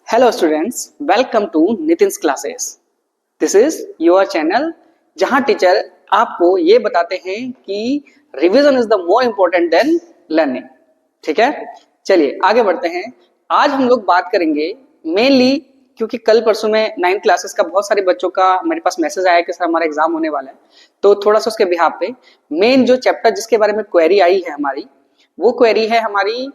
Hello students, welcome to Nitin's classes. This is your channel जहां teacher आपको ये बताते हैं कि revision is the more important than learning. ठीक है, चलिए आगे बढ़ते हैं। आज हम लोग बात करेंगे मेनली, क्योंकि कल परसों में 9th क्लासेस का बहुत सारे बच्चों का मेरे पास मैसेज आया कि सर हमारा एग्जाम होने वाला है, तो थोड़ा सा उसके बिहाफ पे मेन जो चैप्टर जिसके बारे में क्वेरी आई है हमारी, वो क्वेरी है हमारी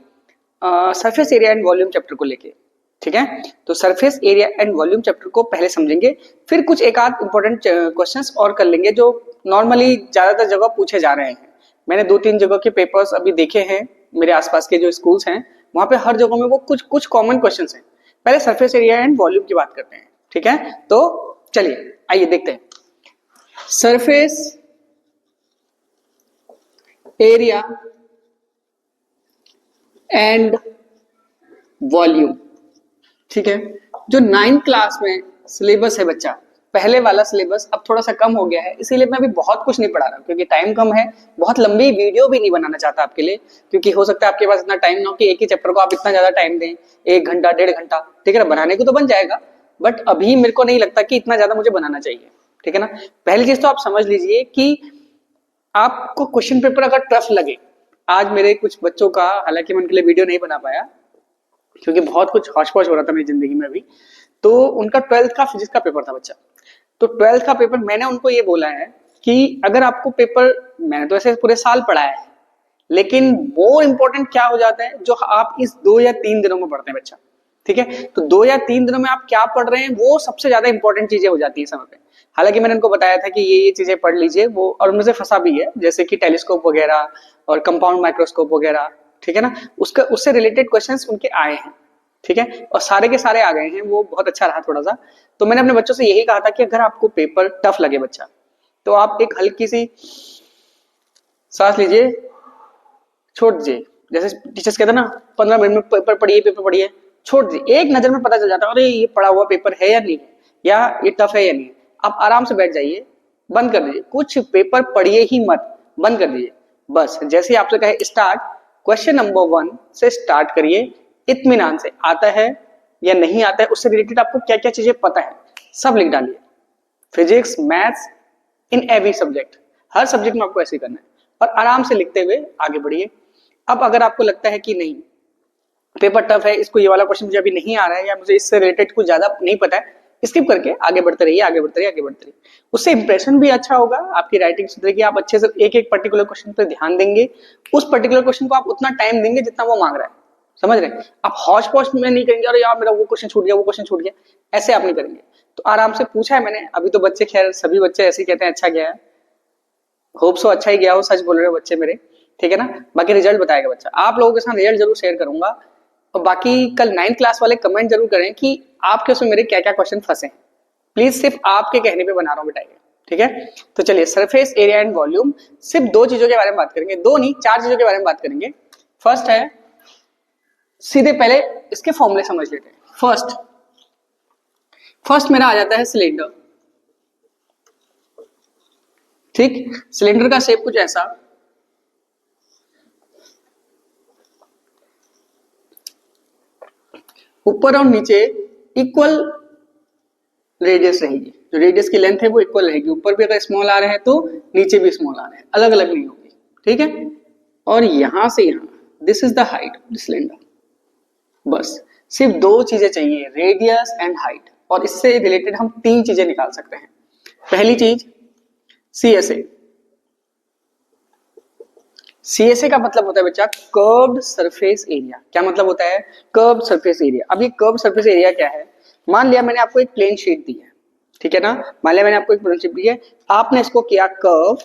surface area and volume chapter को लेके। ठीक है, तो surface area and volume chapter को पहले समझेंगे, फिर कुछ एक आध इंपॉर्टेंट क्वेश्चंस और कर लेंगे जो नॉर्मली ज्यादातर जगह पूछे जा रहे हैं। मैंने 2-3 जगह के पेपर्स अभी देखे हैं, मेरे आसपास के जो स्कूल्स हैं वहां पे हर जगह में वो कुछ कॉमन क्वेश्चंस हैं। पहले सरफेस एरिया एंड वॉल्यूम की बात करते हैं। ठीक है, तो चलिए आइए देखते हैं। सरफेस एरिया एंड वॉल्यूम, ठीक है, जो 9th क्लास में सिलेबस है बच्चा, पहले वाला सिलेबस अब थोड़ा सा कम हो गया है, इसीलिए मैं अभी बहुत कुछ नहीं पढ़ा रहा क्योंकि टाइम कम है। बहुत लंबी वीडियो भी नहीं बनाना चाहता आपके लिए, क्योंकि हो सकता है आपके पास इतना टाइम ना हो कि एक ही चैप्टर को आप इतना ज्यादा टाइम दें, 1 घंटा 1.5 घंटा। ठीक है ना, बनाने को तो बन जाएगा, बट अभी मेरे को नहीं लगता कि इतना ज्यादा मुझे बनाना चाहिए। ठीक है ना, पहली चीज तो आप समझ लीजिए कि आपको क्वेश्चन पेपर अगर टफ लगे, आज मेरे कुछ बच्चों का, हालांकि मैं उनके लिए वीडियो नहीं बना पाया क्योंकि बहुत कुछ हौश-पौश हो रहा था मेरी जिंदगी में अभी, तो उनका 12th का फिजिक्स का पेपर था बच्चा। तो 12th का पेपर मैंने उनको ये बोला है कि अगर आपको पेपर, मैंने तो ऐसे पूरे साल पढ़ा है, लेकिन मोर इंपॉर्टेंट क्या हो जाता है जो आप इस 2 या 3 दिनों में पढ़ते हैं बच्चा। ठीक है, तो 2 या 3 दिनों में आप क्या पढ़ रहे हैं वो सबसे ज्यादा इंपॉर्टेंट चीजें हो जाती है समय पे। हालांकि मैंने उनको बताया था कि ये चीजें पढ़ लीजिए, वो और मुझे फंसा भी है, जैसे कि टेलीस्कोप वगैरह और कंपाउंड माइक्रोस्कोप वगैरह। ठीक है ना, उसका उससे रिलेटेड क्वेश्चंस उनके आए हैं। ठीक है, और सारे के सारे आ गए हैं, वो बहुत अच्छा रहा थोड़ा सा। तो मैंने अपने बच्चों से यही कहा था कि अगर आपको पेपर टफ लगे बच्चा, तो आप एक हल्की सी सांस लीजिए, छोड़ दीजिए। जैसे टीचर्स कहते हैं ना, 15 मिनट में पेपर पढ़िए, छोड़ दीजिए। एक नजर में पता चल जाता है अरे ये पढ़ा हुआ पेपर है या नहीं है, या ये टफ है या नहीं है। आप आराम से बैठ जाइए, बंद कर दीजिए, कुछ पेपर पढ़िए ही मत, बंद कर दीजिए। बस जैसे ही आपसे कहे स्टार्ट, क्वेश्चन नंबर 1 से स्टार्ट करिए, इत्मीनान से। आता है या नहीं आता है, उससे रिलेटेड आपको क्या क्या चीजें पता है सब लिख डालिए। Physics, maths, in every subject, her subject में आपको ऐसे करना है, और आराम से लिखते हुए आगे बढ़िए। अब अगर आपको लगता है कि नहीं पेपर टफ है, इसको ये वाला क्वेश्चन मुझे अभी नहीं आ रहा है, या मुझे इससे रिलेटेड कुछ ज्यादा नहीं पता है, स्किप करके आगे बढ़ते रहिए, आगे बढ़ते रहिए, आगे बढ़ते रहिए। उससे इंप्रेशन भी अच्छा होगा, आपकी राइटिंग सुधरेगी, आप अच्छे से एक एक पर्टिकुलर क्वेश्चन पर ध्यान देंगे, उस पर्टिकुलर क्वेश्चन को आप उतना टाइम देंगे जितना वो मांग रहा है। समझ रहे हैं, आप हौच पौच में नहीं करेंगे, अरे यार मेरा वो क्वेश्चन छूट गया, वो क्वेश्चन छूट गया, ऐसे आप नहीं करेंगे। तो आराम से पूछा है मैंने, अभी तो बच्चे, खैर सभी बच्चे ऐसे ही कहते हैं अच्छा गया है, होप सो अच्छा ही गया हो, सच बोल रहे हो बच्चे मेरे। ठीक है ना, बाकी रिजल्ट बताएगा बच्चा, आप लोगों के साथ रिजल्ट जरूर शेयर करूंगा। और बाकी कल 9th क्लास वाले कमेंट जरूर करें कि आपके उसमें मेरे क्या क्या क्वेश्चन फंसे। प्लीज सिर्फ आपके कहने पे बना रहा हूं बेटा ये। ठीक है, तो चलिए सरफेस एरिया एंड वॉल्यूम, सिर्फ 2 चीजों के बारे में बात करेंगे, 2 नहीं 4 चीजों के बारे में बात करेंगे। फर्स्ट है, सीधे पहले इसके फॉर्मूले समझ लेते हैं। फर्स्ट मेरा आ जाता है सिलेंडर। ठीक, सिलेंडर का शेप कुछ ऐसा, ऊपर और नीचे इक्वल रेडियस रहेगी, जो रेडियस की लेंथ है वो इक्वल रहेगी, ऊपर भी अगर स्मॉल आ रहे हैं तो नीचे भी स्मॉल आ रहे हैं, अलग अलग नहीं होगी। ठीक है, और यहां से यहां, this is the height of the cylinder. बस सिर्फ 2 चीजें चाहिए, रेडियस एंड हाइट, और इससे रिलेटेड हम 3 चीजें निकाल सकते हैं। पहली चीज सीएसए। सीएसए का मतलब होता है बच्चा कर्व्ड सरफेस एरिया। क्या मतलब होता है कर्व्ड सरफेस एरिया? अब ये कर्व्ड सरफेस एरिया क्या है? मान लिया मैंने आपको एक प्लेन शीट दी है, ठीक है ना, मान लिया मैंने आपको एक प्लेन शीट दी है, आपने इसको किया कर्व,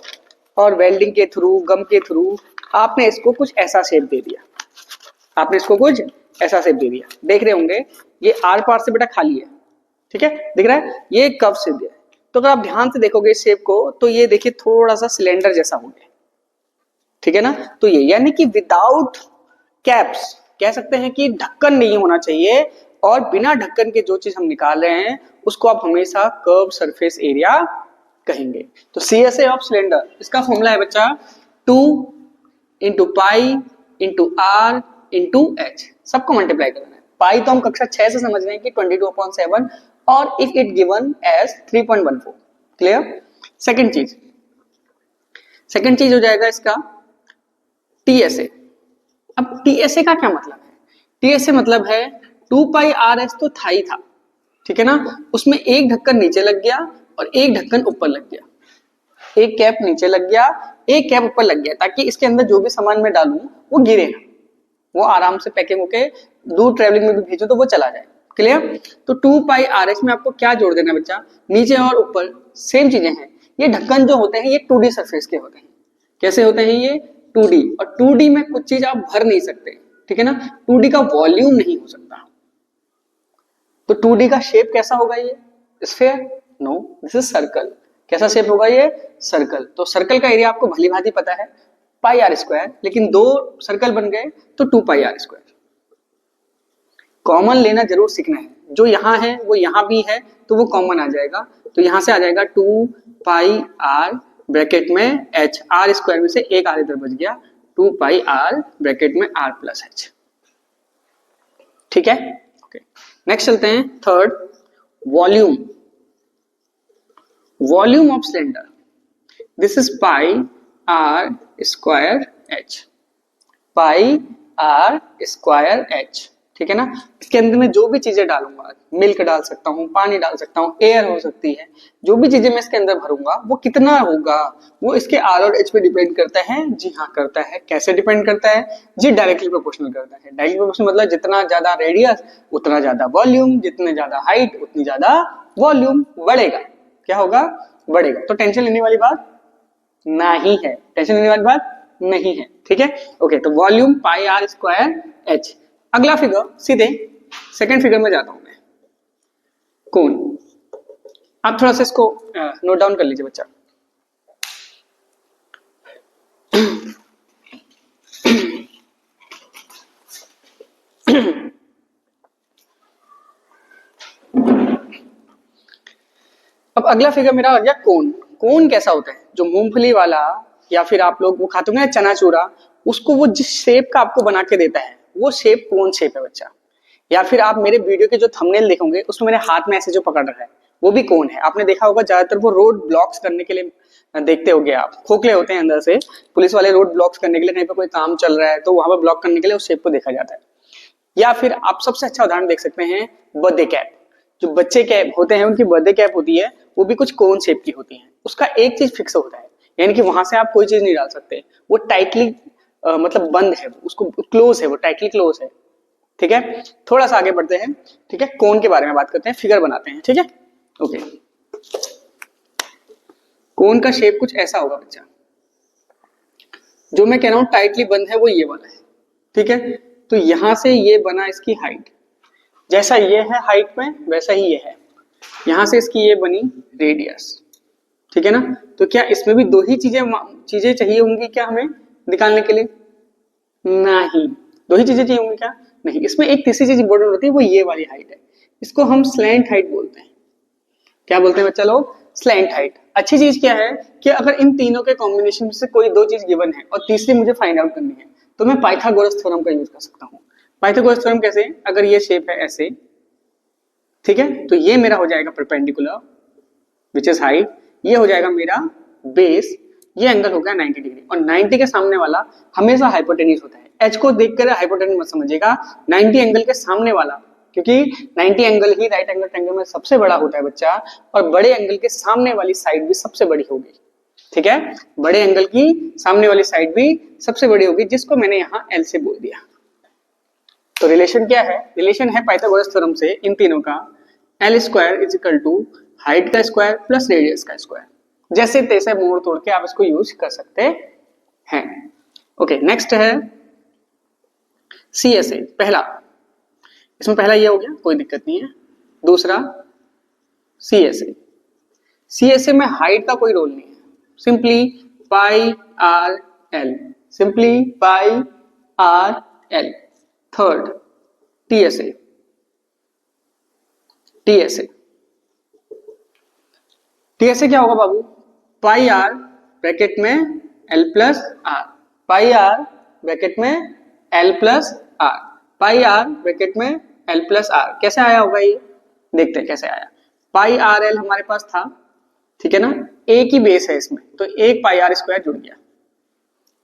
और वेल्डिंग के थ्रू, गम के थ्रू आपने इसको कुछ ऐसा शेप दे दिया, आपने इसको कुछ ऐसा शेप दे दिया। देख रहे होंगे ये आर पार से बेटा खाली है, ठीक है, दिख रहा है, ये कर्व शेप दिया है। तो अगर आप ध्यान से देखोगे इस शेप को, तो ये देखिए थोड़ा सा सिलेंडर जैसा हो गया। ठीक है ना, तो ये यानी कि विदाउट कैप्स, कह सकते हैं कि ढक्कन नहीं होना चाहिए, और बिना ढक्कन के जो चीज हम निकाल रहे हैं उसको आप हमेशा कर्व सरफेस एरिया कहेंगे। तो सीएसए ऑफ सिलेंडर, इसका फॉर्मूला है बच्चा 2 × पाई × r × h, सबको मल्टीप्लाई करना है। पाई तो हम कक्षा 6 से समझ रहे हैं कि 22/7 और if it given as 3.14। Clear. Second चीज हो जाएगा इसका टीएसए। अब टीएसए का क्या मतलब है? टीएसए मतलब है 2πrs तो था ही था, ठीक है ना, उसमें एक ढक्कन नीचे लग गया और एक ढक्कन ऊपर लग गया, एक कैप नीचे लग गया, एक कैप ऊपर लग गया, ताकि इसके अंदर जो भी सामान मैं डालूं वो गिरे ना, वो आराम से पैकिंग होके दूर ट्रेवलिंग में भी भेजूं तो वो चला जाए। क्लियर। तो 2πrs में आपको क्या जोड़ देना बच्चा, नीचे और ऊपर सेम चीजें हैं। ये ढक्कन जो होते हैं ये 2D सरफेस के होते हैं। कैसे होते हैं ये? 2D। और 2D में कुछ चीज आप भर नहीं सकते, ठीक है ना, 2D का वॉल्यूम नहीं हो सकता। तो 2D का शेप कैसा होगा? ये sphere? No, this is circle. कैसा शेप होगा ये? सर्कल। तो सर्कल का एरिया आपको भली भांति पता है πr², लेकिन दो सर्कल बन गए तो 2πr²। कॉमन लेना जरूर सीखना है, जो यहां है वो यहां भी है तो वो कॉमन आ जाएगा। तो यहां से आ जाएगा 2πr ब्रैकेट में h, r² में से एक r इधर बच गया, 2πr ब्रैकेट में r+h। ठीक है, ओके। नेक्स्ट चलते हैं third, volume. Volume of cylinder, this is πr²h, πr²h, ठीक है ना। इसके अंदर में जो भी चीजें डालूंगा, मिल्क डाल सकता हूँ, पानी डाल सकता हूँ, एयर हो सकती है, जो भी चीजें मैं इसके अंदर भरूंगा वो कितना होगा वो इसके आर और एच पे डिपेंड करता है। जी हाँ करता है। कैसे डिपेंड करता है जी? डायरेक्टली प्रोपोर्शनल करता है। डायरेक्टली प्रोपोर्शनल मतलब जितना ज्यादा रेडियस उतना ज्यादा वॉल्यूम, जितने ज्यादा हाइट उतनी ज्यादा वॉल्यूम बढ़ेगा। क्या होगा? बढ़ेगा। तो टेंशन लेने वाली बात नहीं है, टेंशन लेने वाली बात नहीं है, ठीक है, ओके। तो वॉल्यूम πr²h। अगला फिगर, सीधे सेकंड फिगर में जाता हूं मैं, कोन। आप थोड़ा सा इसको नोट डाउन कर लीजिए बच्चा। अब अगला फिगर मेरा आ गया कोन। कोन कैसा होता है? जो मूंगफली वाला या फिर आप लोग वो खाते होंगे चना चूरा, उसको वो जिस शेप का आपको बना के देता है वो शेप कोन शेप है बच्चा। या फिर आप मेरे वीडियो के जो थंबनेल देखोगे उसमें मेरे हाथ में ऐसे जो पकड़ रखा है वो भी कोन है। आपने देखा होगा ज्यादातर वो रोड ब्लॉक्स करने के लिए देखते होगे आप, खोखले होते हैं अंदर से, पुलिस वाले रोड ब्लॉक्स करने के लिए, कहीं पर कोई काम चल रहा है तो वहां पर ब्लॉक करने के लिए उस शेप को देखा जाता है। या फिर आप सबसे अच्छा उदाहरण देख सकते हैं बर्थडे कैप। जो बच्चे कैप होते हैं उनकी बर्थडे कैप होती है वो भी कुछ कोन शेप की होती है। उसका एक चीज फिक्स होता है, यानी कि वहां से आप कोई चीज नहीं डाल सकते, वो टाइटली मतलब बंद है, उसको क्लोज है, वो टाइटली क्लोज है, ठीक है। थोड़ा सा आगे बढ़ते हैं, ठीक है, कोन के बारे में बात करते हैं, फिगर बनाते हैं, ठीक है, ओके। कोन का शेप कुछ ऐसा होगा बच्चा। जो मैं कह रहा हूं टाइटली बंद है वो ये वाला है, ठीक है। तो यहां से ये बना इसकी हाइट, जैसा ये है हाइट में वैसा ही ये है। यहां से इसकी ये बनी रेडियस, ठीक है ना। तो क्या इसमें भी दो ही चीजें चाहिए होंगी क्या हमें निकालने के लिए? नहीं, दो ही चीजें चाहिए होंगी क्या? नहीं। इसमें एक तीसरी चीज इंपॉर्टेंट होती है, वो ये वाली हाइट है। इसको हम स्लैंट हाइट बोलते हैं। क्या बोलते हैं बच्चा लोग? Slant height. अच्छी चीज क्या है कि अगर इन तीनों के कॉम्बिनेशन से कोई दो चीज गिवन है और तीसरी मुझे फाइंड आउट करनी है तो मैं पाइथागोरस थ्योरम का यूज कर सकता हूँ। पाइथागोरस थ्योरम कैसे? अगर ये शेप है ऐसे, ठीक है, तो ये मेरा हो जाएगा परपेंडिकुलर विच इज हाइट, ये हो जाएगा मेरा बेस, ये एंगल हो गया 90 डिग्री, और 90 के सामने वाला हमेशा हाइपोटेन्यूज होता है। एच को देखकर हाइपोटेन्यूज मत समझिएगा, 90 एंगल के सामने वाला, क्योंकि 90 एंगल ही राइट एंगल ट्रायंगल में सबसे बड़ा होता है बच्चा, और बड़े एंगल के सामने वाली साइड भी सबसे बड़ी होगी, ठीक है, बड़े एंगल की सामने वाली साइड भी सबसे बड़ी होगी, जिसको मैंने यहाँ एल से बोल दिया। तो रिलेशन क्या है? रिलेशन है पाइथागोरस थ्योरम से इन तीनों का, L² is equal to height का स्क्वायर प्लस रेडियस का स्क्वायर। जैसे तैसे मोड़ तोड़ के आप इसको यूज कर सकते हैं। ओके, नेक्स्ट है CSA। पहला, इसमें पहला ये हो गया, कोई दिक्कत नहीं है। दूसरा CSA। CSA में हाइट का कोई रोल नहीं है, simply pi R L, simply pi R L. Third TSA। TSA क्या होगा बाबू? पाई आर ब्रैकेट में L plus R, pi R bracket में L plus R, pi R bracket में एल प्लस आर। कैसे आया होगा ये, देखते हैं कैसे आया। पाई आर एल हमारे पास था, ठीक है ना, एक ही बेस है इसमें, तो एक पाई आर स्क्वायर जुड़ गया,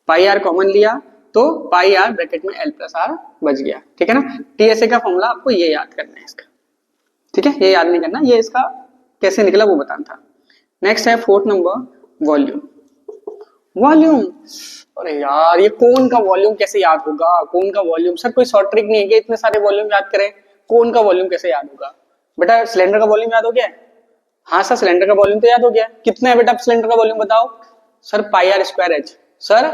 पाई आर कॉमन लिया तो पाई आर ब्रैकेट में एल प्लस आर बच गया, ठीक है ना। टीएसए का फॉर्मूला आपको ये याद करना है इसका, ठीक है, ये याद नहीं करना, ये इसका कैसे निकला वो बताना था। नेक्स्ट है फोर्थ नंबर, वॉल्यूम। वॉल्यूम, अरे यार ये कोन का वॉल्यूम कैसे याद होगा, कोन का वॉल्यूम, सर कोई शॉर्ट ट्रिक नहीं है कि इतने सारे वॉल्यूम याद करें, कोन का वॉल्यूम कैसे याद होगा। बेटा सिलेंडर का वॉल्यूम याद हो गया, हाँ सर सिलेंडर का वॉल्यूम तो याद हो गया, कितना है बेटा सिलेंडर का वॉल्यूम बताओ। Sir pi are square H, sir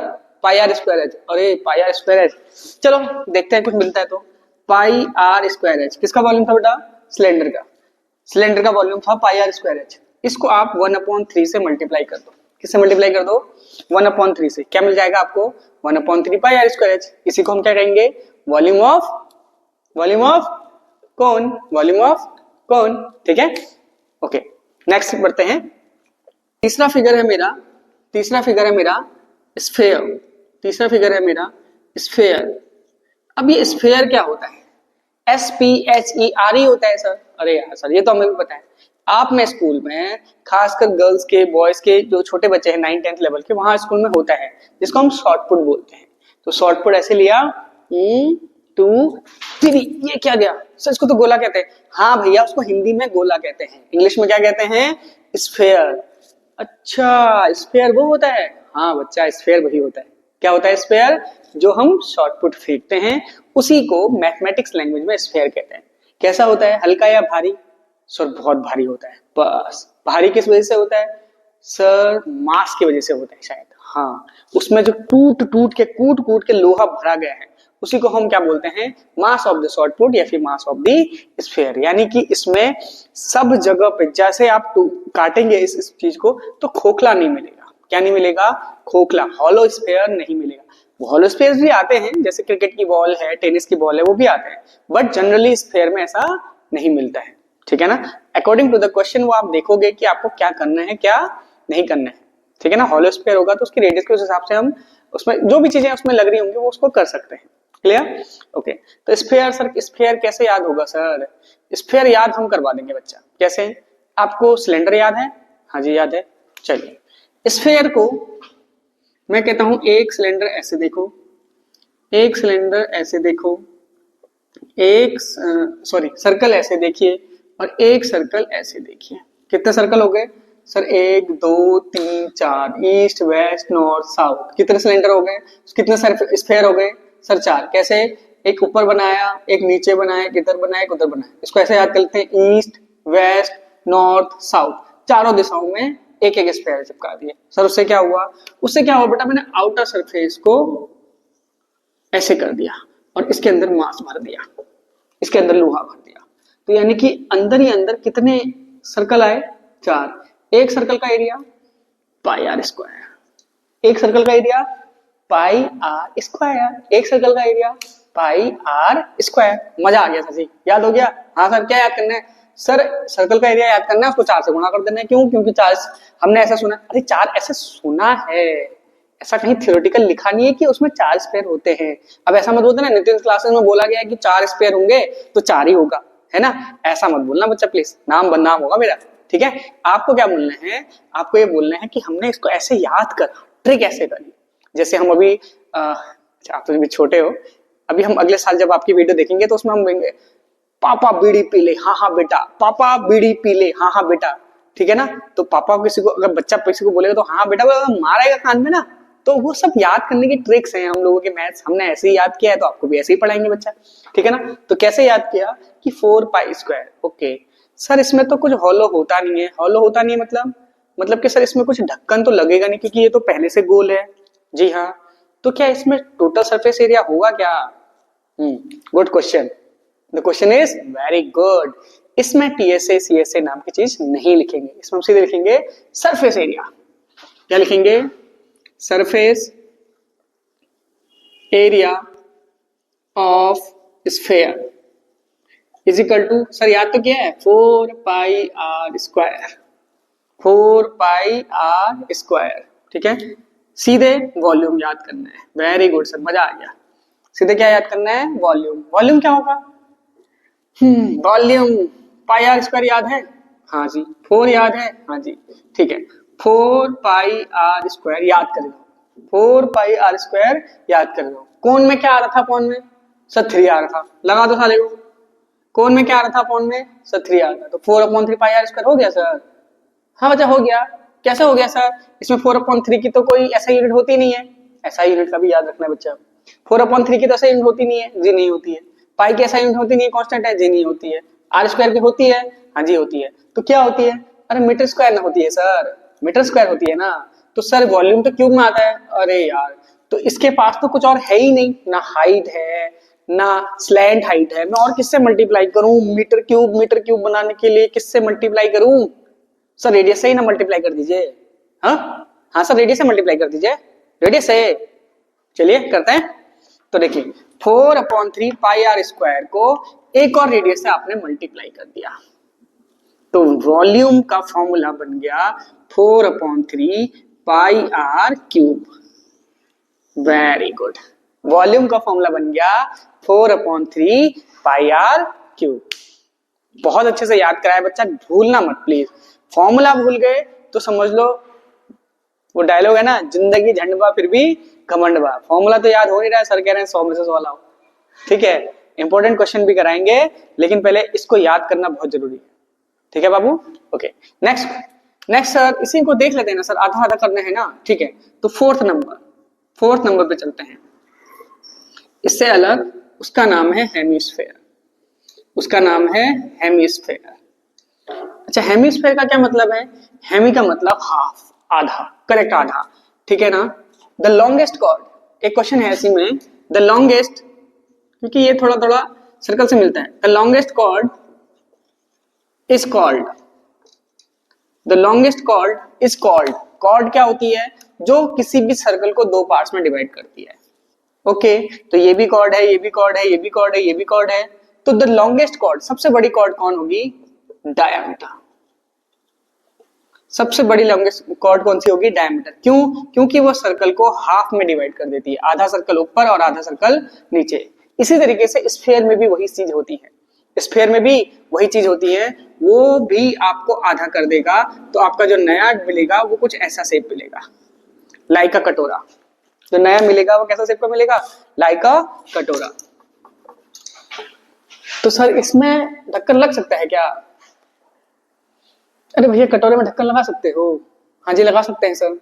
pi are square H, अरे पाई आर स्क्वायर एच, चलो देखते हैं कुछ मिलता है तो। पाई आर स्क्वायर एच किसका वॉल्यूम था बेटा, सिलेंडर का, सिलेंडर का वॉल्यूम था पाई आर स्क्वायर एच। इसको आप 1/3 से मल्टीप्लाई कर दो, किससे मल्टीप्लाई कर दो, 1/3 से, क्या मिल जाएगा आपको, 1/3 पाई आर स्क्वायर एच। इसी को हम क्या कहेंगे, वॉल्यूम ऑफ कौन, वॉल्यूम ऑफ कौन, ठीक है। ओके नेक्स्ट बढ़ते हैं, तीसरा फिगर है मेरा स्फेयर, तीसरा फिगर है मेरा स्फेयर। अब ये स्फेयर क्या होता है, SPHERE होता है सर। अरे यार सर ये तो हमें भी पता है, आपने स्कूल में खासकर गर्ल्स के बॉयज के जो छोटे बच्चे हैं 9-10 लेवल के, वहां स्कूल में होता है जिसको हम शॉर्ट पुट बोलते हैं। तो शॉर्ट पुट ऐसे लिया 1 2 3, ये क्या गया सर, इसको तो गोला कहते हैं। हाँ भैया उसको हिंदी में गोला कहते हैं, इंग्लिश में क्या कहते हैं, स्फेयर। अच्छा स्फेयर वो होता है, हाँ बच्चा स्फेयर वही होता है। क्या होता है स्फेयर, जो हम शॉर्ट पुट फेंकते हैं उसी को मैथमेटिक्स लैंग्वेज में स्फेयर कहते हैं। कैसा होता है, हल्का या भारी, सर बहुत भारी होता है। बस भारी किस वजह से होता है, सर मास की वजह से होता है शायद, हाँ उसमें जो टूट के लोहा भरा गया है उसी को हम क्या बोलते हैं, mass of the short put या फिर मास ऑफ द स्फेयर। यानी कि इसमें सब जगह पे जैसे आप काटेंगे इस चीज को तो खोखला नहीं मिलेगा, क्या नहीं मिलेगा, खोखला, हॉलो स्फेयर नहीं मिलेगा। हॉलो स्फेयर भी आते हैं, जैसे क्रिकेट की बॉल है, टेनिस की बॉल है, वो भी आते हैं, बट जनरली स्फेयर में ऐसा नहीं मिलता है, ठीक है ना। अकॉर्डिंग टू द क्वेश्चन वो आप देखोगे कि आपको क्या करना है क्या नहीं करना है, ठीक है ना। हॉलो स्फेयर होगा तो उसकी रेडियस के उस हिसाब से हम उसमें जो भी चीजें उसमें लग रही होंगी वो उसको कर सकते हैं, क्लियर। ओके तो स्फेयर, सर स्फेयर कैसे याद होगा, सर स्फेयर याद हम करवा देंगे बच्चा, कैसे, आपको सिलेंडर याद है, हाँ जी याद है, चलिए स्फेयर को मैं कहता हूं एक सिलेंडर ऐसे देखो, एक सिलेंडर ऐसे देखो, एक सर्कल ऐसे देखिए और एक सर्कल ऐसे देखिए। कितने सर्कल हो गए sir, 1 2 3 4, east west north south, कितने सिलेंडर हो गए, कितने स्फेयर हो गए सर 4। कैसे, एक ऊपर बनाया, एक नीचे बनाया, एक इधर बनाया, एक उधर बनाया। इसको ऐसे याद कर लेते हैं, ईस्ट वेस्ट नॉर्थ साउथ, चारों दिशाओं में एक एक स्फेयर चिपका दिए। सर उससे क्या हुआ, उससे क्या हुआ बेटा, मैंने आउटर सरफेस को ऐसे कर दिया और इसके अंदर मास भर दिया, इसके अंदर लोहा भर दिया, तो यानी कि अंदर ही अंदर कितने सर्कल आए, 4। एक सर्कल का एरिया पाई आर स्क्वायर, एक सर्कल का एरिया पाई आर स्क्वायर, एक सर्कल का एरिया पाई आर स्क्वायर। मजा आ गया सर जी, याद हो गया। हाँ सर क्या याद करना है, सर सर्कल का एरिया याद करना है, उसको 4 से गुणा कर देना है। क्यों, क्योंकि 4 हमने ऐसा सुना, अरे 4 ऐसे सुना है, ऐसा कहीं थ्योरेटिकल लिखा नहीं है कि उसमें 4 स्पेयर होते हैं। अब ऐसा मत बोलते ना, नितिन क्लासेस में बोला गया है कि 4 स्पेयर होंगे तो 4 ही होगा, है ना, ऐसा मत बोलना बच्चा प्लीज, नाम बदनाम होगा मेरा, ठीक है। आपको क्या बोलना है, आपको ये बोलना है कि हमने इसको ऐसे याद करा, ट्रिक ऐसे करी। जैसे हम अभी आप तो अभी छोटे हो, अभी हम अगले साल जब आपकी वीडियो देखेंगे तो उसमें हम देंगे पापा बीड़ी पी ले, हाँ हाँ बेटा, पापा बीड़ी पी ले, हाँ हाँ बेटा, ठीक है ना। तो पापा किसी को, अगर बच्चा किसी को बोलेगा तो हाँ बेटा, मारेगा कान में ना, तो वो सब याद करने की ट्रिक्स हैं हम लोगों के, मैथ्स हमने ऐसे ही याद किया है तो आपको भी ऐसे ही पढ़ाएंगे बच्चा, ठीक है ना। तो कैसे याद किया कि 4 पाई स्क्वायर, ओके सर इसमें तो कुछ हॉलो होता नहीं है, हॉलो होता नहीं है मतलब कि सर इसमें कुछ ढक्कन तो लगेगा नहीं क्योंकि ये तो पहले से गोल है, जी हाँ, तो क्या इसमें टोटल सरफेस एरिया होगा क्या, good question, the question is very good. इसमें टीएसए सीएसए नाम की चीज नहीं लिखेंगे, इसमें हम सीधे लिखेंगे सरफेस एरिया। क्या लिखेंगे, surface area of sphere is equal to, sir याद तो क्या है, 4 pi are square, 4 pi are square, ठीक है। सीधे वॉल्यूम याद करना है, वेरी गुड सर, मजा आ गया। सीधे क्या याद करना है, वॉल्यूम। वॉल्यूम क्या होगा, वॉल्यूम पाई आर स्क्वायर याद है? हाँ जी। 4 याद है? हाँ जी। ठीक है, 4 पाई आर स्क्वायर याद कर लो। 4 पाई आर स्क्वायर याद कर लो। कौन में क्या आ रहा था? कौन में सर 3 आ रहा था। लगा दो साले को। कौन में क्या आ रहा था? कौन में सर 3 आ रहा था। तो 4/3 पाई आर स्क्वायर हो गया सर। हाँ बच्चा हो गया। कैसे हो गया सर? इसमें 4/3 की तो कोई ऐसा यूनिट होती नहीं है। ऐसा यूनिट का भी याद रखना है बच्चा। 4/3 की तो ऐसा यूनिट होती नहीं है जी, नहीं होती है। पाई की ऐसा यूनिट होती नहीं है, कांस्टेंट है जी, नहीं होती है। आर स्क्वायर की होती है? हाँ जी होती है। तो क्या होती है? अरे मीटर स्क्वायर ना होती है सर, मीटर स्क्वायर होती है ना। तो सर वॉल्यूम तो क्यूब में आता है। अरे यार, तो इसके पास तो कुछ और है ही नहीं, ना हाइट है ना स्लैंट हाइट है। मैं और किससे मल्टीप्लाई करूं? मीटर क्यूब बनाने के लिए किससे मल्टीप्लाई करूं? सर रेडियस से ही ना मल्टीप्लाई कर दीजिए। हाँ हाँ सर, रेडियस से मल्टीप्लाई कर दीजिए, रेडियस से। चलिए करते हैं। तो देखिए 4/3 पाई आर स्क्वायर को एक और रेडियस से आपने मल्टीप्लाई कर दिया, तो वॉल्यूम का फॉर्मूला बन गया 4/3 pi r cube. Very good. Volume का फॉर्मूला बन गया 4/3 पाई आर क्यूब। बहुत अच्छे से याद कराया बच्चा, भूलना मत प्लीज। फॉर्मूला भूल गए तो समझ लो वो डायलॉग है ना, जिंदगी झंडवा फिर भी घमंडवा। फॉर्मूला तो याद हो नहीं रहा है, सर कह रहे हैं 100 में से 100 लाओ। ठीक है, इंपॉर्टेंट क्वेश्चन भी कराएंगे, लेकिन पहले इसको याद करना बहुत जरूरी है। ठीक है बाबू? ओके, नेक्स्ट सर इसी को देख लेते हैं ना सर, आधा आधा करना है ना। ठीक है, तो फोर्थ नंबर पे चलते हैं। इससे अलग उसका नाम है हेमिस्फेयर। उसका नाम है हेमिस्फेयर। अच्छा, हेमिस्फेयर का क्या मतलब है? हेमी का मतलब हाफ, आधा, करेक्ट आधा। ठीक है ना। द लॉन्गेस्ट कॉर्ड, एक क्वेश्चन है इसी में, द लॉन्गेस्ट, क्योंकि ये थोड़ा थोड़ा सर्कल से मिलता है। The longest chord is called, the longest chord is called. Chord क्या होती है? जो किसी भी सर्कल को दो पार्ट्स में डिवाइड करती है। ओके, तो ये भी कॉर्ड है, ये भी कॉर्ड है, ये भी कॉर्ड है, ये भी कॉर्ड है। तो द लॉन्गेस्ट कॉर्ड, सबसे बड़ी कॉर्ड कौन होगी? डायमीटर। सबसे बड़ी लॉन्गेस्ट कॉर्ड कौन सी होगी? डायमीटर। क्यों? क्योंकि वो सर्कल को हाफ में डिवाइड कर देती है, आधा सर्कल ऊपर और आधा सर्कल नीचे। इसी तरीके से स्फीयर में भी वही चीज होती है। स्फीयर में भी वही चीज होती है, वो भी आपको आधा कर देगा, तो आपका जो नया मिलेगा वो कुछ ऐसा शेप मिलेगा, लाइक अ कटोरा। जो नया मिलेगा वो कैसा शेप का मिलेगा? लाइक अ कटोरा। तो सर इसमें ढक्कन लग सकता है क्या? अरे भैया कटोरे में ढक्कन लगा सकते हो? हाँ जी लगा सकते हैं सर।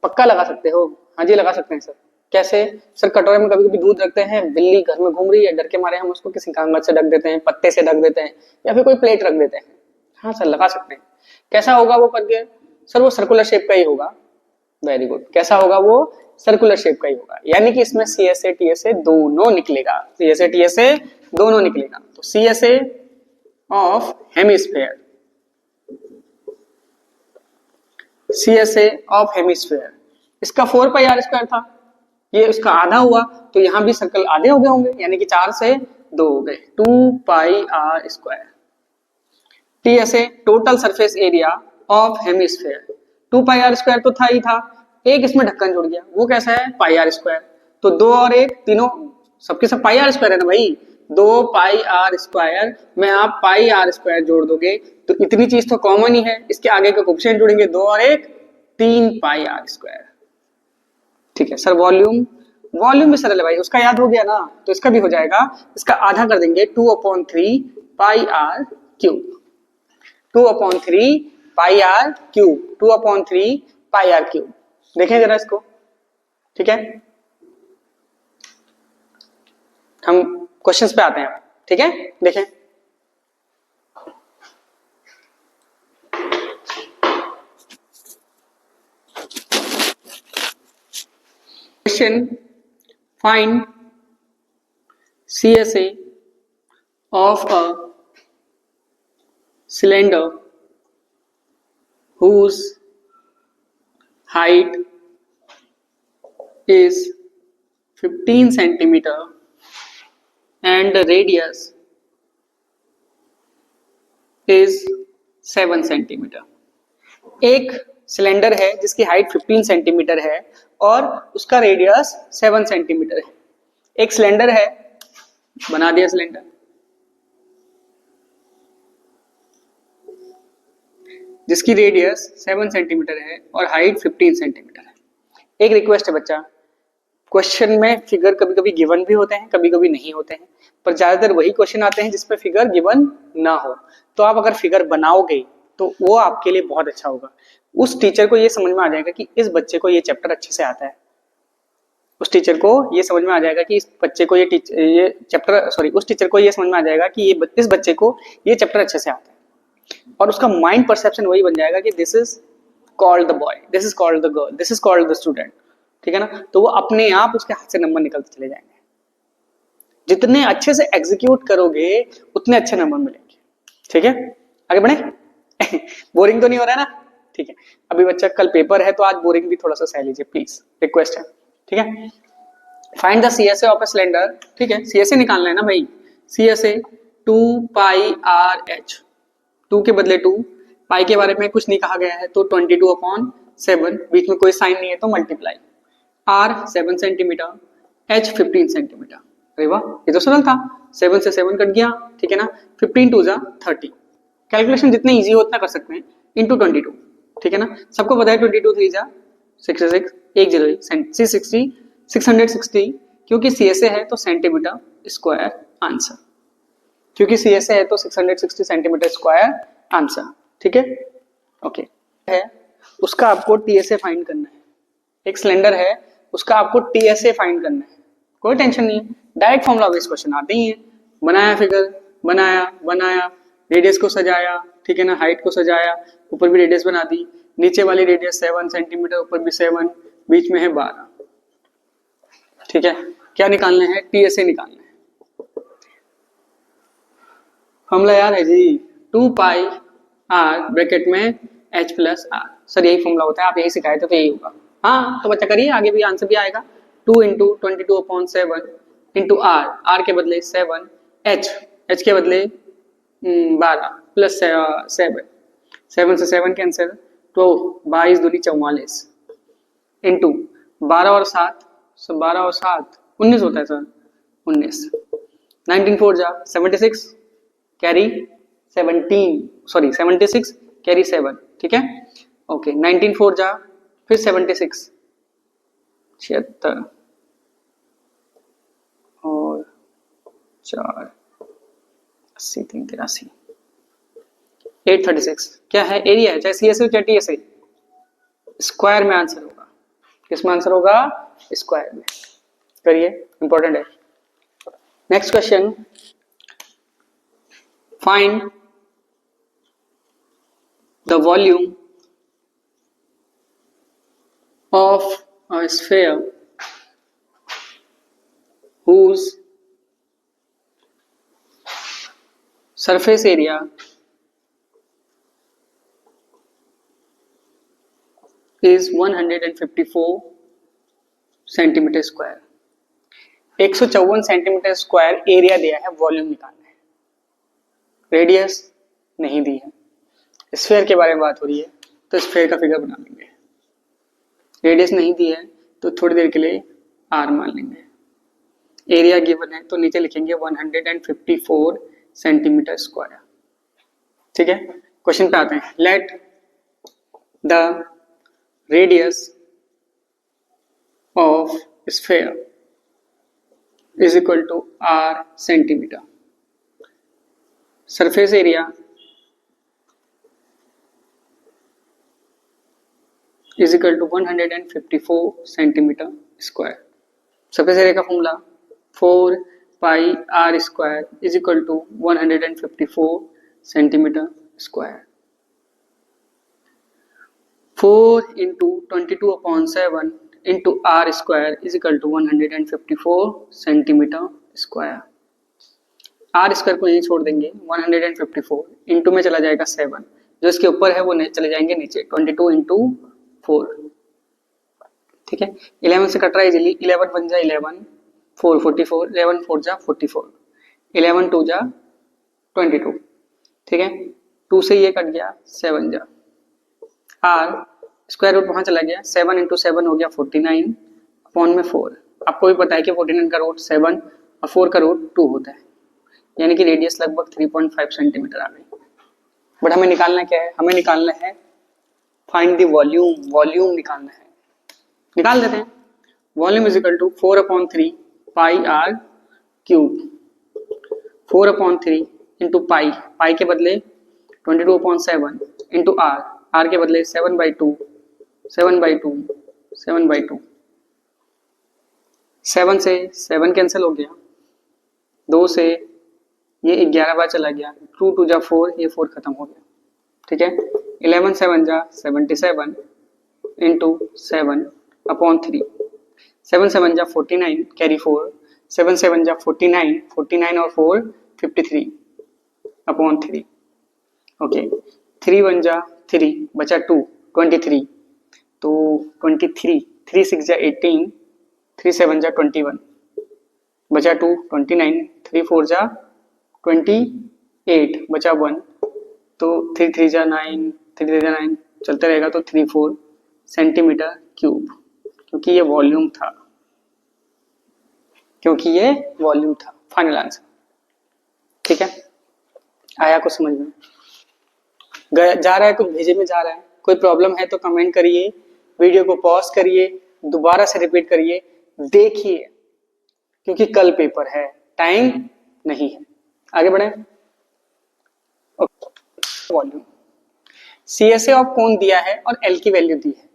पक्का लगा सकते हो? हाँ जी लगा सकते हैं सर। कैसे? सर कटोरे में कभी कभी दूध रखते हैं, बिल्ली घर में घूम रही है, डर के मारे हम उसको किसी कागज से ढक देते हैं, पत्ते से ढक देते हैं, या फिर कोई प्लेट रख देते हैं। हाँ सर लगा सकते हैं। कैसा होगा वो करके? सर वो सर्कुलर शेप का ही होगा। Very good. कैसा होगा वो? सर्कुलर शेप का ही होगा, यानी कि इसमें C S A T S A दोनों निकलेगा। C S A T S A दोनों निकलेगा। तो C S A of hemisphere, C S A of hemisphere, इसका 4 पाई आर स्क्वायर था, ये उसका आधा हुआ, तो यहां भी सर्कल आधे हो गए होंगे, यानी कि 4 से 2 हो गए, 2 pi are square. T S A total surface area of hemisphere, 2 pi are square तो था ही था, एक इसमें ढक्कन जुड़ गया, वो कैसा है? पाई आर स्क्वायर। तो 2 और 1 तीनों सबके सब पाई आर स्क्वायर है ना भाई। 2 पाई आर स्क्वायर में आप पाई आर स्क्वायर जोड़ दोगे तो इतनी चीज तो कॉमन ही है, इसके आगे के कोफिशिएंट जोड़ेंगे, 2 और 1 3 पाई आर स्क्वायर। ठीक है सर, वॉल्यूम भी सरल है भाई, उसका याद हो गया ना, तो इसका भी हो जाएगा। इसका आधा कर देंगे 2/3 pi r cube, 2/3 pi r cube, 2/3 pi r cube. देखें जरा इसको। ठीक है, हम क्वेश्चंस पे आते हैं। ठीक है, देखें। Question, find CSA of a cylinder whose height is 15 centimeter and the radius is 7 centimetre. एक सिलेंडर है जिसकी हाइट 15 सेंटीमीटर है और उसका रेडियस 7 सेंटीमीटर है। एक सिलेंडर है, बना दिया सिलेंडर, जिसकी रेडियस 7 सेंटीमीटर है और हाइट 15 सेंटीमीटर है। एक रिक्वेस्ट है बच्चा, क्वेश्चन में फिगर कभी कभी गिवन भी होते हैं, कभी कभी नहीं होते हैं, पर ज्यादातर वही क्वेश्चन आते हैं जिसमें फिगर गिवन ना हो। तो आप अगर फिगर बनाओगे तो वो आपके लिए बहुत अच्छा होगा। उस टीचर को ये समझ में आ जाएगा कि इस बच्चे को ये चैप्टर अच्छे से आता है, उस टीचर को ये समझ में आ जाएगा कि इस बच्चे को ये चैप्टर उस टीचर को ये समझ में आ जाएगा कि इस बच्चे को ये चैप्टर अच्छे से आता है, और उसका माइंड परसेप्शन वही बन जाएगा कि this is called the boy, this is called the girl, this is called the student. ठीक है ना, तो वो अपने आप उसके हाथ से नंबर निकलते चले जाएंगे। जितने अच्छे से एग्जीक्यूट करोगे उतने अच्छे नंबर मिलेंगे। ठीक है, आगे बढ़े। बोरिंग तो नहीं हो रहा है ना? ठीक है, अभी बच्चा कल पेपर है तो आज बोरिंग भी थोड़ा सा सह लीजिए प्लीज, रिक्वेस्ट है। ठीक है, find the CSA of a cylinder. ठीक है, सीएसए निकालना है ना भाई। सीएसए 2 पाई आर एच, 2 के बदले 2, पाई के बारे में कुछ नहीं कहा गया है तो 22/7, बीच में कोई साइन नहीं है तो multiply, R 7 centimetre, H 15 centimetre. अरे वाह, ये तो सरल था, 7 से 7 कट गया। ठीक है ना, 15 2 जा 30। कैलकुलेशन जितने इजी हो उतना कर सकते हैं, इंटू 22। ठीक है ना, सबको पता है 22 3 जा 66, 1 660, क्योंकि सीएसए है तो सेंटीमीटर स्क्वायर आंसर, क्योंकि सीएसए है तो 660 सेंटीमीटर स्क्वायर आंसर। ठीक है, ओके है, उसका आपको टीएसए फाइंड करना है। एक सिलेंडर है, उसका आपको टीएसए फाइंड करना है, कोई टेंशन नहीं है, डायरेक्ट फॉर्मूला बेस्ड क्वेश्चन आते ही है। बनाया फिगर, बनाया रेडियस को सजाया, ठीक है ना, हाइट को सजाया, ऊपर भी रेडियस बना दी, नीचे वाली रेडियस 7 सेंटीमीटर, ऊपर भी 7, बीच में है 12। ठीक है, क्या निकालना है? टीएसए निकालना है। फॉर्मूला याद है जी, 2 पाई आर ब्रैकेट में एच प्लस आर। सर यही फॉर्मूला होता है, आप यही सिखाए थे तो यही होगा। हाँ तो बच्चा करिए, आगे भी आंसर भी आएगा। 2 इंटू 22/7 इंटू आर, आर के बदले 7, एच के बदले 12 प्लस 7, 7 से 7 कैंसिल, तो 22 दूनी 44 इंटू 12 और 7, 12 और 7 19 होता है सर, 19, 19 4 जा 76, कैरी 76 कैरी 7। ठीक है, ओके, 19 4 जा फिर 76, 76 और 4 80 3 83, 836। क्या है? एरिया है, चाहे सीएसए चाहे टीएसए, स्क्वायर में आंसर होगा। किस में आंसर होगा? स्क्वायर में। करिए, इंपॉर्टेंट है। Next question, find the volume of a sphere whose surface area is 154 centimetre square. 154 centimetre square area दिया है, वॉल्यूम निकालना है। रेडियस नहीं दी है, स्फीयर के बारे में बात हो रही है तो स्फीयर का फिगर बना लेंगे। रेडियस नहीं दी है तो थोड़ी देर के लिए आर मान लेंगे। एरिया गिवन है तो नीचे लिखेंगे 154 सेंटीमीटर स्क्वायर। ठीक है, क्वेश्चन पे आते हैं। Let the radius of sphere is equal to r centimetre, surface area is equal to 154 centimetre square. Surface area का formula 4 pi are square is equal to 154 centimetre square. 4 into 22/7 into r square is equal to 154 centimetre square. R square को यहीं छोड़ देंगे, 154 into में चला जाएगा 7, जो इसके ऊपर है वो चले जाएंगे नीचे, 22 इंटू 4। ठीक है, 11 से कट रहा है इजीली, 11 बन जाए 11 4 44, 11 4 जा 44, 11 2 जा 22। ठीक है, 2 से ये कट गया, 7 जा, आर स्क्वायर रूट वहां चला गया, 7 इंटू 7 हो गया 49 अपॉन में 4। आपको भी पता है कि 49 का रूट 7 और 4 का रूट 2 होता है, यानी कि रेडियस लगभग 3.5 सेंटीमीटर आ गई। बट हमें निकालना क्या है, हमें निकालना है फाइंड द वॉल्यूम, वॉल्यूम निकालना है, निकाल देते हैं। Volume is equal to 4/3 pi r cube, 4/3 into pi, pi के बदले 22/7 इंटू आर, आर के बदले 7/2, 7/2, 7/2, 7 से 7 कैंसिल हो गया, 2 से ये 11 बार चला गया, 2 2 जा 4, ये 4 खत्म हो गया, ठीक है। 11 7 जा 77 इंटू 7/3, 7 7 जा 49 कैरी 4, 7 7 जा 49, 49 और 4 53/3, ओके। 3 1 जा 3 बचा 2 23, तो 23, 3 6 जा 18, 3 7 जा 21 बचा 2 29, 3 4 जा 28 बचा 1, तो 3 3 जा 9, 3 3 जा 9 चलते रहेगा, तो 34 सेंटीमीटर क्यूब, क्योंकि ये वॉल्यूम था, क्योंकि ये वॉल्यूम था। फाइनल आंसर, ठीक है। आया कुछ समझ में, जा रहा है कुछ भेजे में जा रहा है, कोई प्रॉब्लम है तो कमेंट करिए, वीडियो को पॉज करिए, दोबारा से रिपीट करिए, देखिए, क्योंकि कल पेपर है, टाइम नहीं है। आगे बढ़े। वॉल्यूम, CSA ऑफ कोन दिया है और L की वैल्यू दी है,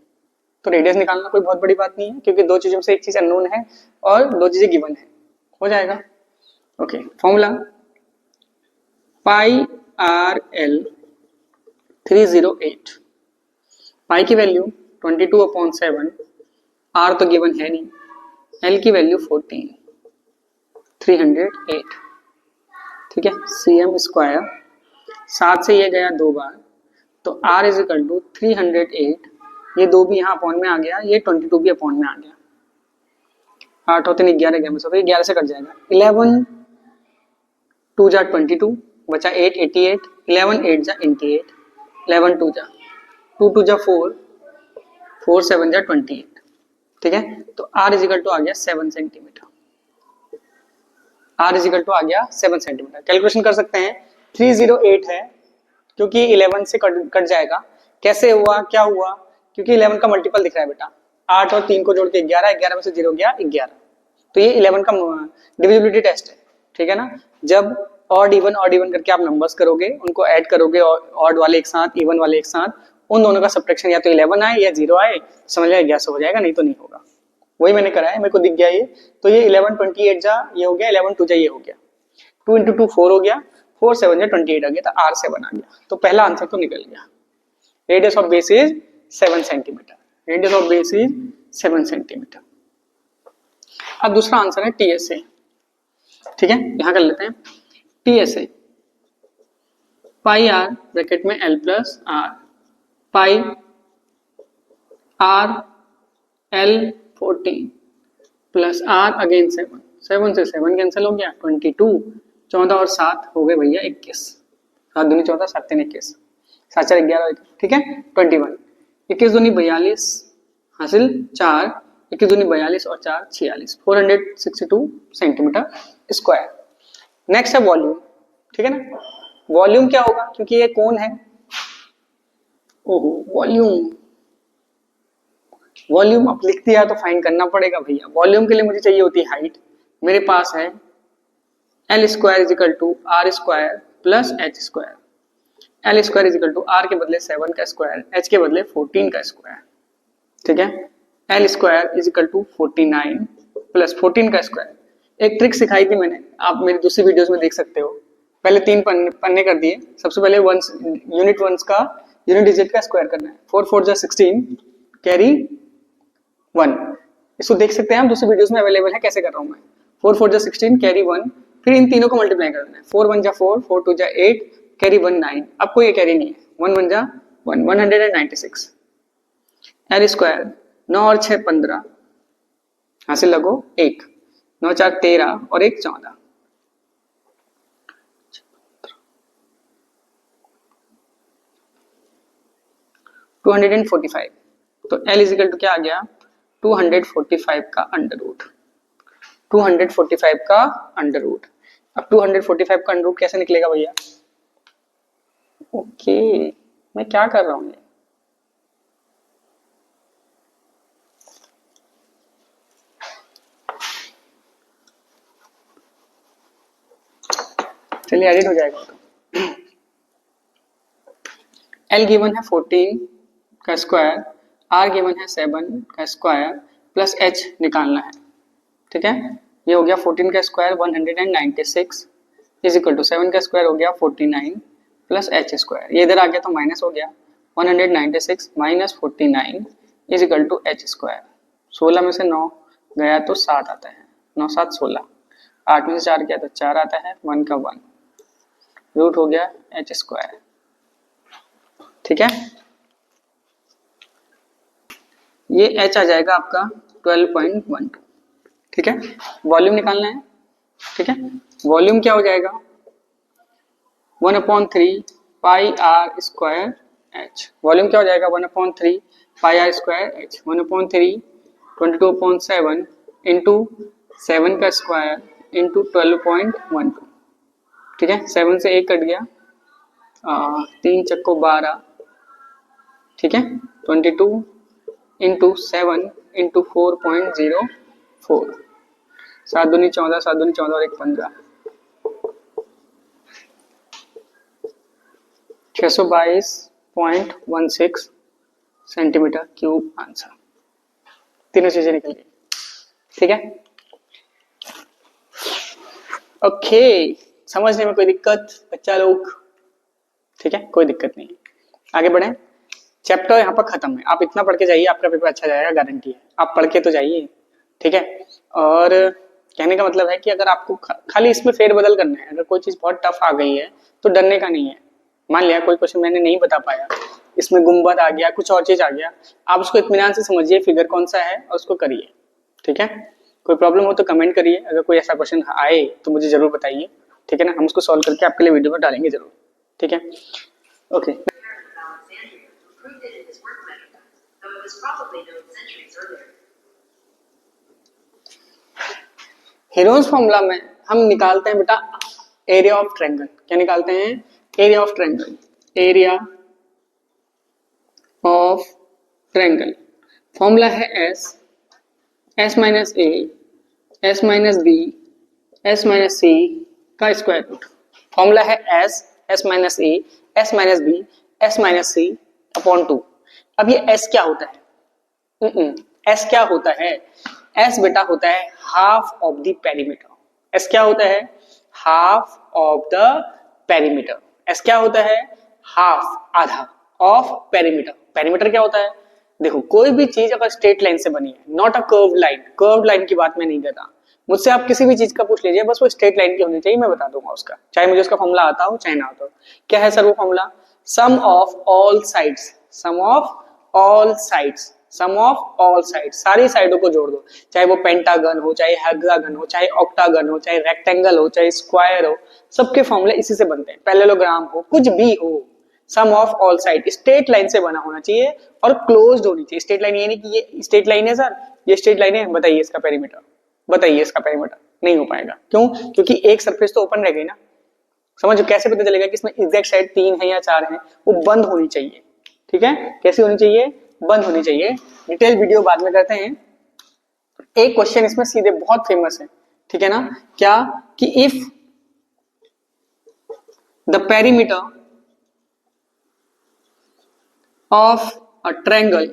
तो रेडियस निकालना कोई बहुत बड़ी बात नहीं है, क्योंकि दो चीजों से एक चीज अननोन है और दो चीजें गिवन है, हो जाएगा। ओके, फॉर्मूला पाई आर एल 308, पाई की वैल्यू 22/7, आर तो गिवन है नहीं, एल की वैल्यू 14, 308, ठीक है। cm स्क्वायर, 7 से ये गया 2 बार, तो r इज इक्वल टू 308, ये 2 भी यहाँ अपॉन में आ गया, ये 22 भी अपॉन में आ गया, 8 होते 11 गया, तो 11 से कट जाएगा, 11 2 जा 22 बचा 8 88, 11 8 जा 88, 11 2 जा 2 2 जा 4, 4 7 जा 28, ठीक है। तो r इज इक्वल टू आ गया 7 centimetre, r is equal to आ गया 7 सेंटीमीटर। कैलकुलेशन कर सकते हैं, 308 है क्योंकि 11 से कट जाएगा। कैसे हुआ, क्या हुआ, क्योंकि 11 का मल्टीपल दिख रहा है बेटा, 8 और 3 को जोड़ के 11, 11 में से 0 गया 11, तो ये 11 का डिविजिबिलिटी टेस्ट है, ठीक है ना। जब ऑड इवन करके आप नंबर्स करोगे, उनको ऐड करोगे, ऑड वाले एक साथ, इवन वाले एक साथ, उन दोनों का सब्ट्रैक्शन या तो 11 आए या 0 आए, समझ लिया 11 हो जाएगा, नहीं तो नहीं होगा। वही मैंने करा है, मेरे को दिख गया ये, तो ये 11 28 जा ये हो गया, 11 2 जा ये हो गया, 2 into 2 4 हो गया, 4 7 जा 28 आ गया, तो R 7 आ गया, तो पहला आंसर तो निकल गया। Radius of base is 7 centimetre, radius of base is 7 centimetre. अब दूसरा आंसर है TSA, ठीक है, यहां कर लेते हैं। TSA पाई आर ब्रैकेट में L plus R, pi R L 14 plus R again 7, 7 से 7 कैंसिल हो गया, 22, 14 और 7 हो गए भैया 21, 7 दूनी 14, 7 3 21, 7 4 11, ठीक है। 21, 21 दूनी 42 हासिल 4, 21 दूनी 42 और 4 46, 462 सेंटीमीटर स्क्वायर। नेक्स्ट है वॉल्यूम, ठीक है ना। वॉल्यूम क्या होगा, क्योंकि ये कौन है, ओहो वॉल्यूम, वॉल्यूम अब लिख दिया तो फाइंड करना पड़ेगा भैया। वॉल्यूम के लिए मुझे चाहिए होती है हाइट, मेरे पास है L square is equal to R square plus H square, L square is equal to R के बदले 7 का स्क्वायर, H के बदले 14 का स्क्वायर, ठीक है। L square is equal to 49 plus 14 का स्क्वायर। एक ट्रिक सिखाई थी मैंने, आप मेरी दूसरी वीडियोस में देख सकते हो। पहले 3 पन्ने कर दिए, सबसे पहले यूनिट वंस का यूनिट डिजिट का स्क्वायर करना है, 4 4 जा 16 कैरी 1, इसको देख सकते हैं आप दूसरी वीडियोस में अवेलेबल है, कैसे कर रहा हूं मैं। 4 4 जा 16 कैरी 1, फिर इन तीनों को मल्टीप्लाई करना है, 4 1 जा 4, 4 2 जा 8 कैरी 1 9, अब कोई कैरी नहीं है, 1 1 जा 1, 196। L स्क्वायर 9 और 6 15 हासिल लगो 1, 9 4 13 और 1 14, 245, तो L इज इक्वल टू क्या आ गया, 245 का अंडर रूट, 245 का अंडर रूट। अब 245 का अंडर रूट कैसे निकलेगा भैया, ओके, मैं क्या कर रहा हूँ ये? चलिए एडिट हो जाएगा तो। L गिवन है 14 का स्क्वायर, R गिवन है 7 का स्क्वायर प्लस H निकालना है। ठीक है, ये हो गया 14 का स्क्वायर 196 इज इक्वल टू 7 का स्क्वायर हो गया 49 प्लस H स्क्वायर, ये इधर आ गया तो माइनस हो गया 196 minus 49 is equal to H square. 16 में से 9 गया तो 7 आता है, 9 7 16, 8 में से 4 गया तो 4 आता है, 1 का 1 रूट हो गया H स्क्वायर। ठीक है, ये H आ जाएगा आपका 12.12। ठीक है, वॉल्यूम निकालना है। ठीक है, वॉल्यूम क्या हो जाएगा 1/3 पाई आर स्क्वायर एच। वॉल्यूम क्या हो जाएगा 1/3 पाई आर स्क्वायर एच, 1/3 22.7 इंटू 7 का स्क्वायर इंटू 12.12। ठीक है, 7 से 1 कट गया, 3 चक्को 12। ठीक है, 22 इंटू 7 इंटू 4.04, 7 दूनी 14, 7 दूनी 14 और 1 15, 622.16 सेंटीमीटर क्यूब आंसर। तीनों चीजें निकल गई। ठीक है, ओके, समझने में कोई दिक्कत बच्चा लोग? ठीक है, कोई दिक्कत नहीं, आगे बढ़े। चैप्टर यहाँ पर खत्म है, आप इतना पढ़ के जाइए, आपका पेपर अच्छा जाएगा, गारंटी है। आप पढ़ के तो जाइए। ठीक है, और कहने का मतलब है कि अगर आपको खाली इसमें फेरबदल करना है, अगर कोई चीज बहुत टफ आ गई है तो डरने का नहीं है। मान लिया कोई क्वेश्चन मैंने नहीं बता पाया, इसमें गुंबद आ गया, कुछ और चीज आ गया, आप उसको इत्मीनान से समझिए फिगर कौन सा है और उसको करिए। ठीक है, कोई प्रॉब्लम हो तो कमेंट करिए, अगर कोई ऐसा क्वेश्चन आए तो मुझे जरूर बताइए। ठीक है ना, हम उसको सॉल्व करके आपके लिए वीडियो में डालेंगे जरूर। ठीक है, ओके। हेरोज फॉर्मूला में हम निकालते हैं बेटा एरिया ऑफ ट्रायंगल। क्या निकालते हैं? Area of triangle. Area of triangle formula है S minus A S minus B S minus C का स्क्वायर रूट। फॉर्मूला है S minus A S minus B S minus C upon 2। अब ये S क्या होता है? एस क्या होता है? एस बेटा होता है half of the perimeter. S क्या होता है? Half of the perimeter. S क्या होता है? हाफ, आधा ऑफ पेरीमीटर। पेरीमीटर क्या होता है? देखो, कोई भी चीज अगर स्ट्रेट लाइन से बनी है, not a curve line, curve line की बात मैं नहीं कर रहा, मुझसे आप किसी भी चीज का पूछ लीजिए, बस वो स्ट्रेट लाइन की होनी चाहिए, मैं बता दूंगा उसका, चाहे मुझे उसका फॉर्मूला आता हो चाहे ना आता हो। क्या है सर वो formula? Sum of all sides, sum of all sides, sum of all sides, सारी साइडों को जोड़ दो, चाहे वो पेंटागन हो, चाहे हेक्सागन हो, चाहे ऑक्टागन हो, चाहे रेक्टेंगल हो, चाहे स्क्वायर हो, सबके फॉर्मूले इसी से बनते हैं। पैरेललोग्राम हो, कुछ भी हो, sum of all side straight line से बना होना चाहिए और क्लोज्ड होनी चाहिए। स्ट्रेट लाइन ये नहीं कि ये स्ट्रेट लाइन है सर, ये स्ट्रेट लाइन है, बताइए इसका पेरीमीटर, बताइए इसका पेरीमीटर। नहीं हो पाएगा, क्यों? क्योंकि एक सरफेस तो ओपन रह गई ना। समझो, कैसे पता चलेगा कि इसमें एग्जैक्ट साइड 3 है या 4 है? वो बंद होनी चाहिए। ठीक है, कैसी होनी चाहिए? बंद होनी चाहिए। डिटेल वीडियो बाद में करते हैं। एक क्वेश्चन इसमें सीधे बहुत फेमस है, ठीक है ना? क्या कि if the perimeter of a triangle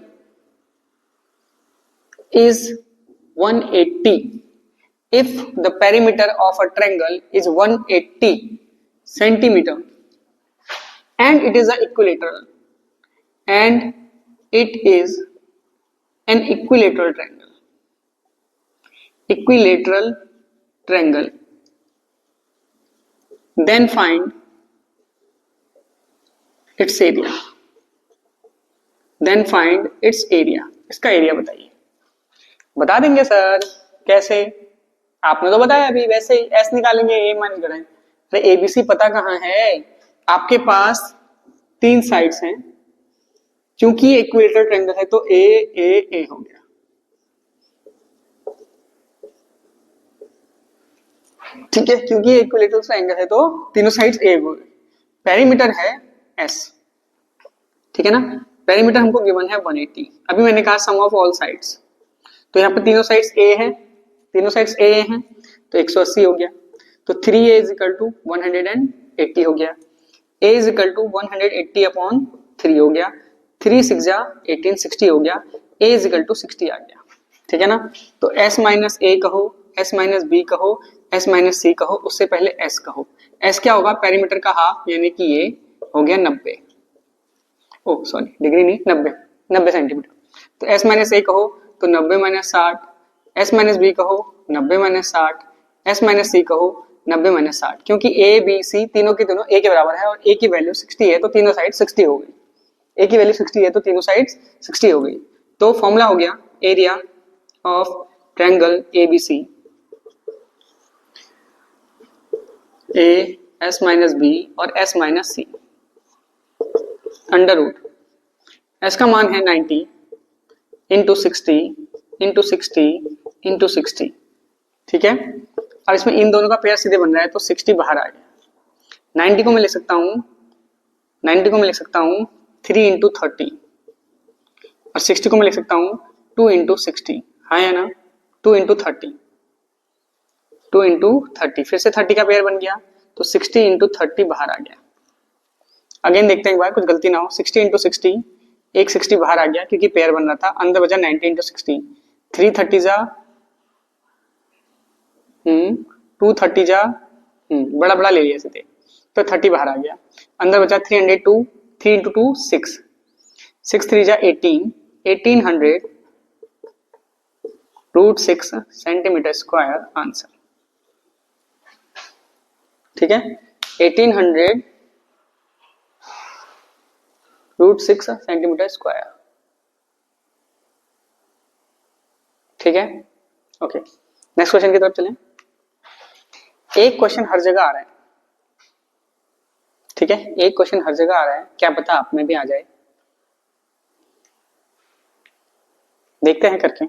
is 180, if the perimeter of a triangle is 180 centimeter and it is a equilateral and it is an equilateral triangle, then find its area, then find its area। इसका area बताइए। बता देंगे sir, कैसे? आपने तो बताया अभी, वैसे ही एस निकालेंगे, ए मान करें। अरे एबीसी पता कहाँ है? आपके पास 3 साइड्स हैं, क्योंकि इक्विलेटरल ट्रायंगल है तो ए ए ए हो गया। ठीक है, क्योंकि इक्विलेटरल ट्रायंगल है तो तीनों साइड्स ए हो गए। पेरीमीटर है एस, ठीक है ना। पेरीमीटर हमको गिवन है 180। अभी मैंने कहा सम ऑफ ऑल साइड्स, तो यहाँ पे तीनों साइड्स ए है, तीनों साइड्स ए हैं तो 180 हो गया। तो 3a इज इक्वल टू 180 हो गया। a is equal to 180 upon 3 हो गया। 3 6 जा 18 60 हो गया। a इज इक्वल टू 60 आ गया, ठीक है ना। तो s माइनस ए कहो, s माइनस बी कहो, s माइनस सी कहो, उससे पहले s कहो। s क्या होगा, पेरीमीटर का हाफ, यानी कि ये हो गया 90, ओ सॉरी डिग्री नहीं, 90 सेंटीमीटर। तो s माइनस ए कहो तो 90 माइनस 60, s माइनस बी कहो 90 माइनस 60, s माइनस सी कहो 90 माइनस 60, क्योंकि a b c तीनों की दोनों a के बराबर है और a की वैल्यू 60 है तो तीनों साइड 60 हो गई। a की वैल्यू 60 है तो तीनों साइड 60 हो गई। तो फॉर्मूला हो गया area of triangle ABC, a s minus B और s minus C under root s का मान है 90 इंटू 60 इंटू 60 इंटू 60, ठीक है। और इसमें इन दोनों का पेयर सीधे बन रहा है तो 60 बाहर आ गया। 90 को मैं लिख सकता हूँ, 90 को मैं लिख सकता हूँ 3 इंटू 30 और 60 को मैं लिख सकता हूँ 2 इंटू 60, हाँ या ना, 2 इंटू 30, 2 इंटू 30, फिर से 30 का पेयर बन गया तो 60 इंटू 30 बाहर आ गया। अगेन देखते हैं एक बार, कुछ गलती ना हो। 60 इंटू 60, एक 60 बाहर आ गया क्योंकि पेयर बन रहा था, अंदर बचा 90 इंटू 60, 330 जा 230 जा बड़ा बड़ा ले लिया सीधे तो 30 बाहर आ गया। अंदर बचा 302, 3 इंटू 2 6, 6 3 जा 18, 1800 रूट 6 सेंटीमीटर स्क्वायर आंसर, ठीक है। 1800 रूट 6 सेंटीमीटर स्क्वायर, ठीक है। ओके, नेक्स्ट क्वेश्चन की तरफ चलें। एक क्वेश्चन हर जगह आ रहा है, ठीक है, एक क्वेश्चन हर जगह आ रहा है, क्या पता आप में भी आ जाए, देखते हैं करके।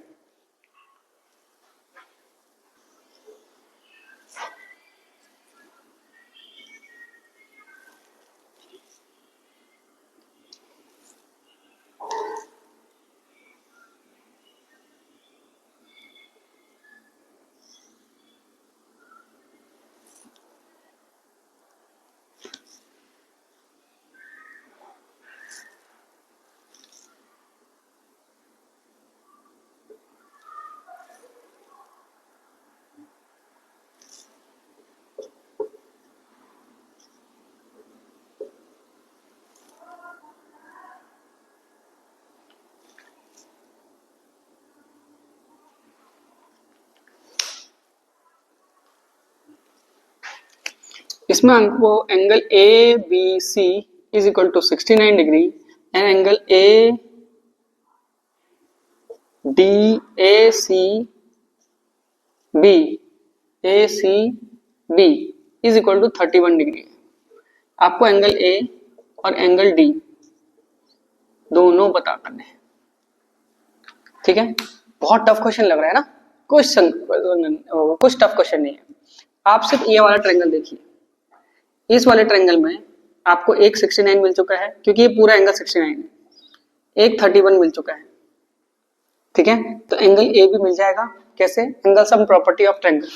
इसमें हमको angle A B C is equal to 69 degree and angle A D A C B is equal to 31 degree. आपको एंगल ए और एंगल डी दोनों पता करने हैं, ठीक है। बहुत टफ क्वेश्चन लग रहा है ना, कुछ टफ क्वेश्चन नहीं है। आप सिर्फ ये वाला ट्रायंगल देखिए, इस वाले ट्रायंगल में आपको एक 69 मिल चुका है क्योंकि ये पूरा एंगल 69 है, एक 31 मिल चुका है, ठीक है। तो एंगल ए भी मिल जाएगा, कैसे, angle sum property of triangle,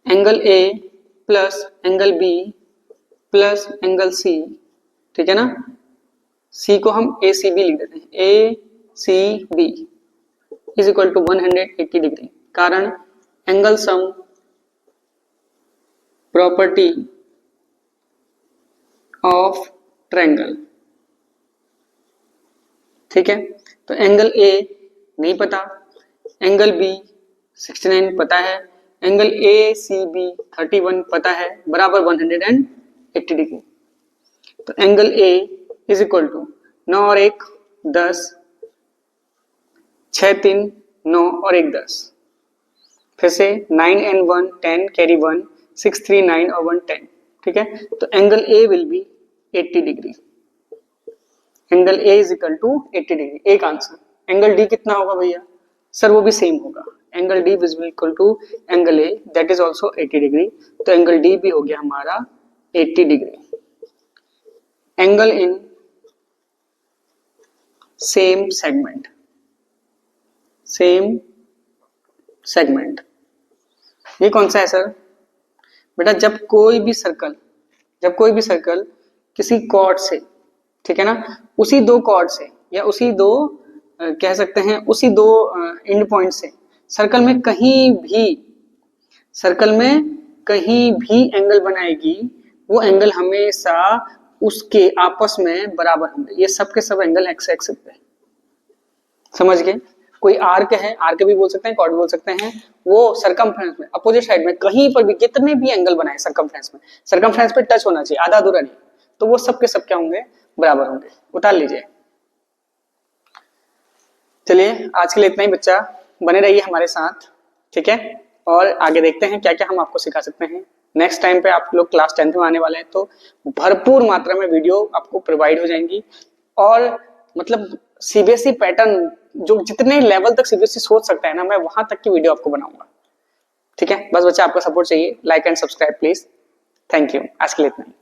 angle A plus angle B plus angle C, ठीक है ना। सी को हम ए सी बी लिख देते हैं, A C B is equal to 180 degree, कारण angle sum property of triangle, ठीक है। तो एंगल ए नहीं पता, एंगल बी 69 पता है, एंगल ए सी बी 31 पता है, बराबर 180 डिग्री। तो angle A is equal to 9 और 1 10, 6 3 9 और 1 10, फिर से 9 and 1 10 कैरी 1 6 3 9 और 1 10, ठीक है। तो angle A will be 80 degree, angle A is equal to 80 degree, एक आंसर। एंगल डी कितना होगा भैया, सर वो भी सेम होगा, angle D is equal to angle A that is also 80 degree, तो एंगल डी भी हो गया हमारा 80 degree. Angle in same segment, same segment. ये कौन सा है सर? बेटा जब कोई भी सर्कल किसी कॉर्ड से, ठीक है ना, उसी दो कॉर्ड से या उसी दो कह सकते हैं उसी दो एंड पॉइंट से सर्कल में कहीं भी एंगल बनाएगी, वो एंगल हमेशा उसके आपस में बराबर होंगे। ये सब के सब एंगल एक्स एक्सिस पे, समझ गए? कोई आर्क है, आर्क भी बोल सकते हैं, कॉर्ड बोल सकते हैं, वो सरकमफ्रेंस में अपोजिट साइड में कहीं पर भी जितने भी एंगल बनाए सरकमफ्रेंस पे टच होना चाहिए, आधा अधूरा नहीं, तो वो सब के सब क्या होंगे? बराबर होंगे। उतार लीजिए। चलिए आज के लिए इतना ही बच्चा, बने रहिए हमारे साथ, ठीक है, और आगे देखते हैं क्या क्या हम आपको सिखा सकते हैं। नेक्स्ट टाइम पे आप लोग क्लास 10th में आने वाले हैं तो भरपूर मात्रा में वीडियो आपको प्रोवाइड हो जाएंगी, और मतलब सीबीएसई पैटर्न जो जितने लेवल तक सीबीएसई सोच सकता है ना, मैं वहां तक की वीडियो आपको बनाऊंगा, ठीक है। बस बच्चा आपका सपोर्ट चाहिए, like and subscribe please. Thank you. आज के लिए इतना ही।